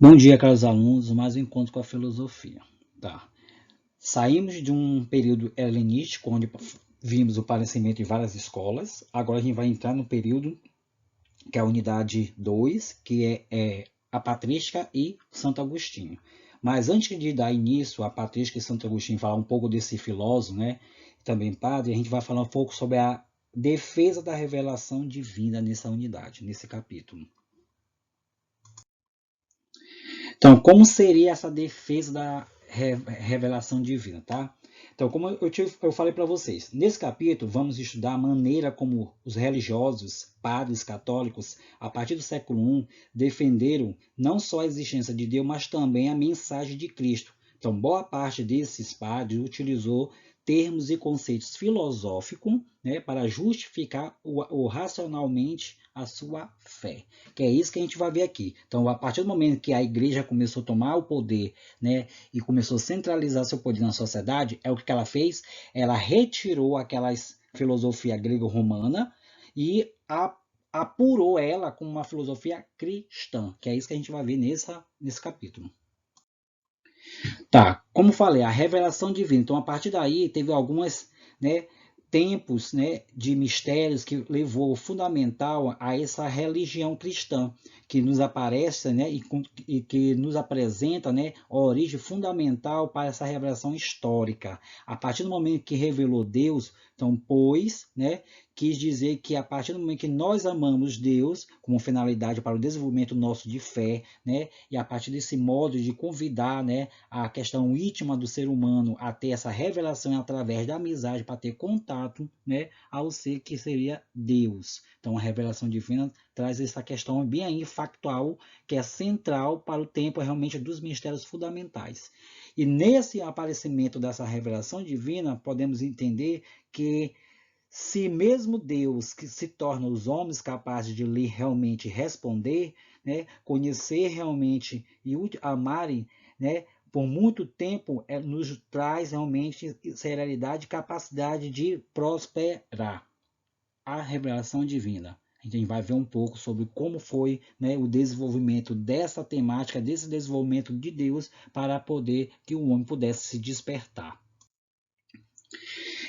Bom dia, caros alunos, mais um encontro com a filosofia. Tá. Saímos de um período helenístico, onde vimos o aparecimento de várias escolas. Agora a gente vai entrar no período que é a unidade 2, que é a patrística e Santo Agostinho. Mas antes de dar início a patrística e Santo Agostinho, falar um pouco desse filósofo, né, também padre, a gente vai falar um pouco sobre a defesa da revelação divina nessa unidade, nesse capítulo. Então, como seria essa defesa da revelação divina, tá? Então, como eu falei para vocês, nesse capítulo vamos estudar a maneira como os religiosos, padres católicos, a partir do século I, defenderam não só a existência de Deus, mas também a mensagem de Cristo. Então, boa parte desses padres utilizou termos e conceitos filosóficos, né, para justificar racionalmente a sua fé. Que é isso que a gente vai ver aqui. Então, a partir do momento que a igreja começou a tomar o poder, né, e começou a centralizar seu poder na sociedade, é o que ela fez? Ela retirou aquelas filosofia grego-romana e apurou ela com uma filosofia cristã, que é isso que a gente vai ver nesse capítulo. Tá, como falei, a revelação divina. Então, a partir daí, teve algumas, né, tempos, né, de mistérios que levou fundamental a essa religião cristã, que nos aparece, né, e que nos apresenta, né, a origem fundamental para essa revelação histórica. A partir do momento que revelou Deus, então, pois, né, quis dizer que a partir do momento que nós amamos Deus como finalidade para o desenvolvimento nosso de fé, né, e a partir desse modo de convidar, né, a questão íntima do ser humano a ter essa revelação através da amizade para ter contato, né, ao ser que seria Deus. Então a revelação divina traz essa questão bem aí factual, que é central para o tempo realmente dos mistérios fundamentais. E nesse aparecimento dessa revelação divina, podemos entender que se mesmo Deus que se torna os homens capazes de lhe realmente responder, né, conhecer realmente e amarem, né, por muito tempo nos traz realmente serenidade e capacidade de prosperar. A revelação divina. A gente vai ver um pouco sobre como foi, né, o desenvolvimento dessa temática, desse desenvolvimento de Deus para poder que o homem pudesse se despertar.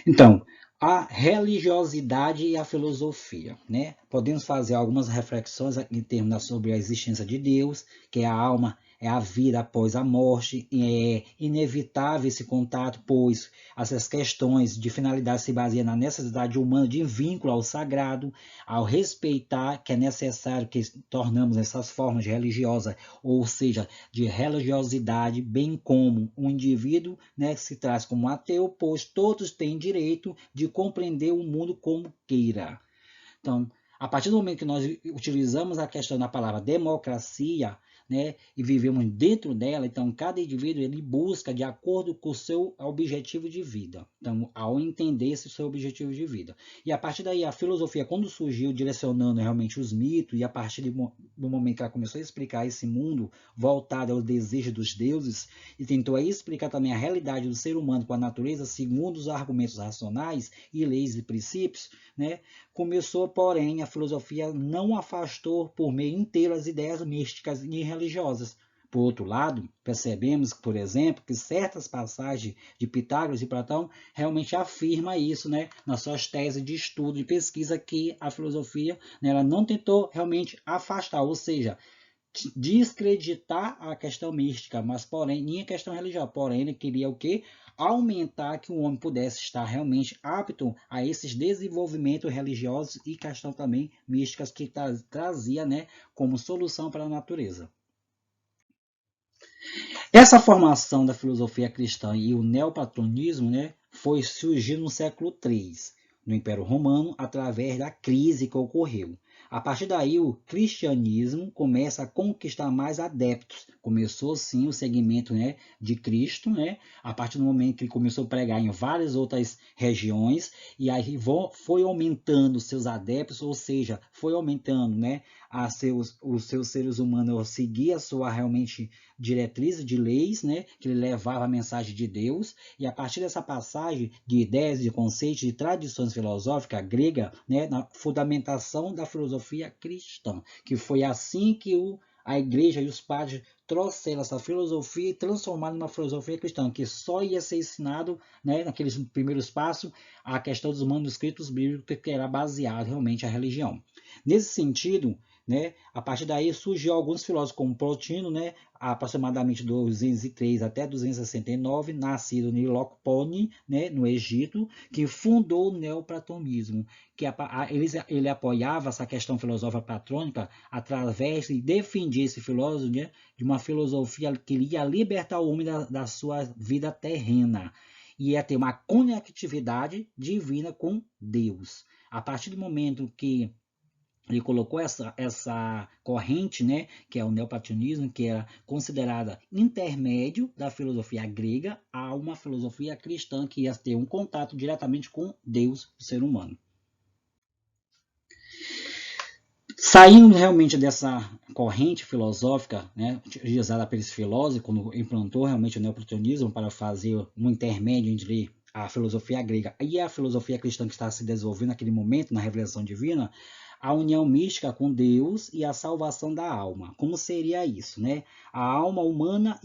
Então, a religiosidade e a filosofia, né? Podemos fazer algumas reflexões em termos sobre a existência de Deus, que é a alma, é a vida após a morte, e é inevitável esse contato, pois essas questões de finalidade se baseiam na necessidade humana de vínculo ao sagrado, ao respeitar que é necessário que tornamos essas formas religiosas, ou seja, de religiosidade, bem como um indivíduo, né, se traz como ateu, pois todos têm direito de compreender o mundo como queira. Então, a partir do momento que nós utilizamos a questão da palavra democracia, né, e vivemos dentro dela, então cada indivíduo ele busca de acordo com o seu objetivo de vida. Então, ao entender esse seu objetivo de vida. E a partir daí, a filosofia, quando surgiu direcionando realmente os mitos, e a partir do momento que ela começou a explicar esse mundo voltado ao desejo dos deuses, e tentou explicar também a realidade do ser humano com a natureza, segundo os argumentos racionais e leis e princípios, né, começou, porém, a filosofia não afastou por meio inteiro as ideias místicas e religiosas. Por outro lado, percebemos, por exemplo, que certas passagens de Pitágoras e Platão realmente afirmam isso, né, nas suas teses de estudo e pesquisa, que a filosofia, né, ela não tentou realmente afastar, ou seja, descreditar a questão mística, mas porém, nem a questão religiosa, porém ele queria o quê? Aumentar que o homem pudesse estar realmente apto a esses desenvolvimentos religiosos e questão também místicas que trazia, né, como solução para a natureza. Essa formação da filosofia cristã e o neoplatonismo, né, foi surgir no século III, no Império Romano, através da crise que ocorreu. A partir daí, o cristianismo começa a conquistar mais adeptos. Começou, sim, o segmento, né, de Cristo, né, a partir do momento que ele começou a pregar em várias outras regiões, e aí foi aumentando seus adeptos, ou seja, foi aumentando, né, os seus seres humanos a seguir a sua realmente diretriz de leis, né, que ele levava a mensagem de Deus, e a partir dessa passagem de ideias, de conceitos, de tradições filosóficas grega, né, na fundamentação da filosofia cristã, que foi assim que a igreja e os padres trouxeram essa filosofia e transformaram numa filosofia cristã, que só ia ser ensinado, né, naqueles primeiros passos, a questão dos manuscritos bíblicos, que era baseado realmente a religião. Nesse sentido, né, a partir daí surgiu alguns filósofos como Plotino, né, aproximadamente 203 até 269, nascido em Locpone, né, no Egito, que fundou o neoplatonismo, que ele apoiava essa questão filosófica platônica através de defendia esse filósofo, né, de uma filosofia que ia libertar o homem da sua vida terrena e ia ter uma conectividade divina com Deus. A partir do momento que ele colocou essa corrente, né, que é o neoplatonismo, que era considerada intermédio da filosofia grega a uma filosofia cristã que ia ter um contato diretamente com Deus, o ser humano. Saindo realmente dessa corrente filosófica, né, utilizada pelos filósofos, quando implantou realmente o neoplatonismo para fazer um intermédio entre a filosofia grega e a filosofia cristã que está se desenvolvendo naquele momento, na revelação divina, a união mística com Deus e a salvação da alma. Como seria isso, né? A alma humana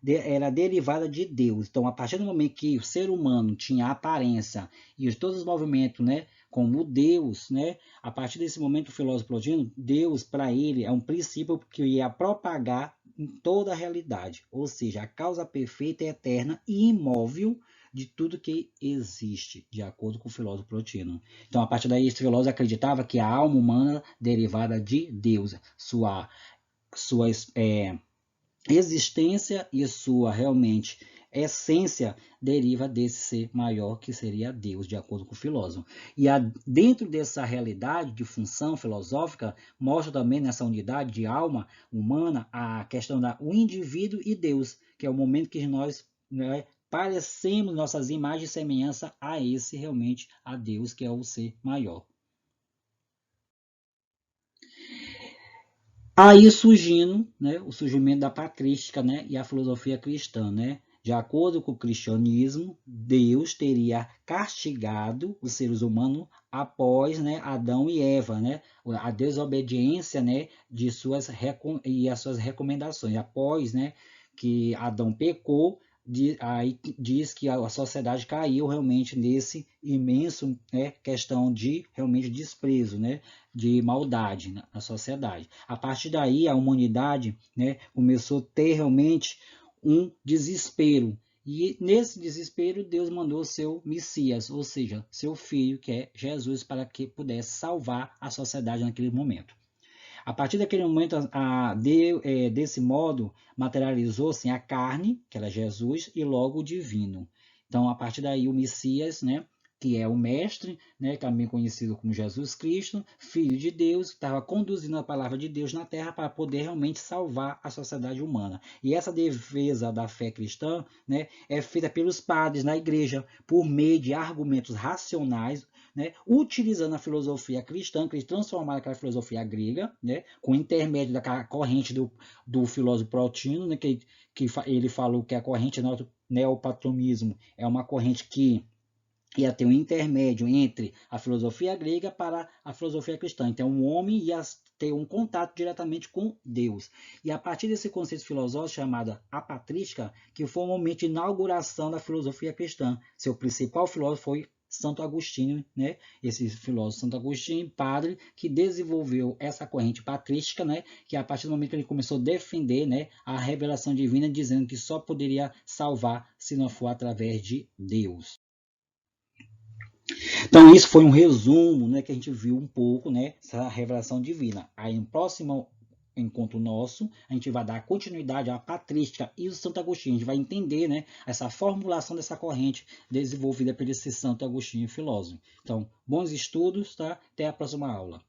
era derivada de Deus. Então, a partir do momento que o ser humano tinha a aparência e todos os movimentos, né, como Deus, né? A partir desse momento, o filósofo Plotino, Deus, para ele, é um princípio que ia propagar em toda a realidade, ou seja, a causa perfeita, eterna e imóvel de tudo que existe, de acordo com o filósofo Plotino. Então, a partir daí, esse filósofo acreditava que a alma humana derivada de Deus, sua existência e sua realmente essência deriva desse ser maior que seria Deus, de acordo com o filósofo. E dentro dessa realidade de função filosófica, mostra também nessa unidade de alma humana a questão do indivíduo e Deus, que é o momento que nós, né, parecemos nossas imagens e semelhança a esse realmente, a Deus, que é o ser maior. Aí surgindo, né, o surgimento da patrística, né, e a filosofia cristã, né? De acordo com o cristianismo, Deus teria castigado os seres humanos após, né, Adão e Eva, né, a desobediência, né, e as suas recomendações. Após, né, que Adão pecou, aí diz que a sociedade caiu realmente nesse imenso, né, questão de realmente desprezo, né, de maldade na sociedade. A partir daí, a humanidade, né, começou a ter realmente um desespero. E nesse desespero, Deus mandou seu Messias, ou seja, seu filho, que é Jesus, para que pudesse salvar a sociedade naquele momento. A partir daquele momento, desse modo, materializou-se a carne, que era Jesus, e logo o divino. Então, a partir daí, o Messias, né, que é o Mestre, né, também conhecido como Jesus Cristo, Filho de Deus, estava conduzindo a palavra de Deus na Terra para poder realmente salvar a sociedade humana. E essa defesa da fé cristã, né, é feita pelos padres na igreja, por meio de argumentos racionais, né, utilizando a filosofia cristã, que eles transformaram aquela filosofia grega, né, com o intermédio daquela corrente do filósofo Plotino, né, que ele falou que a corrente neoplatonismo é uma corrente que ia ter um intermédio entre a filosofia grega para a filosofia cristã. Então, o homem ia ter um contato diretamente com Deus. E a partir desse conceito filosófico chamado apatrística, que foi o momento de inauguração da filosofia cristã. Seu principal filósofo foi Santo Agostinho, né? Esse filósofo Santo Agostinho, padre, que desenvolveu essa corrente patrística, né? Que a partir do momento que ele começou a defender, né, a revelação divina, dizendo que só poderia salvar se não for através de Deus. Então, isso foi um resumo, né, que a gente viu um pouco, né, essa revelação divina. Aí, no próximo encontro nosso, a gente vai dar continuidade à patrística e o Santo Agostinho. A gente vai entender, né, essa formulação dessa corrente desenvolvida por esse Santo Agostinho filósofo. Então, bons estudos, tá? Até a próxima aula.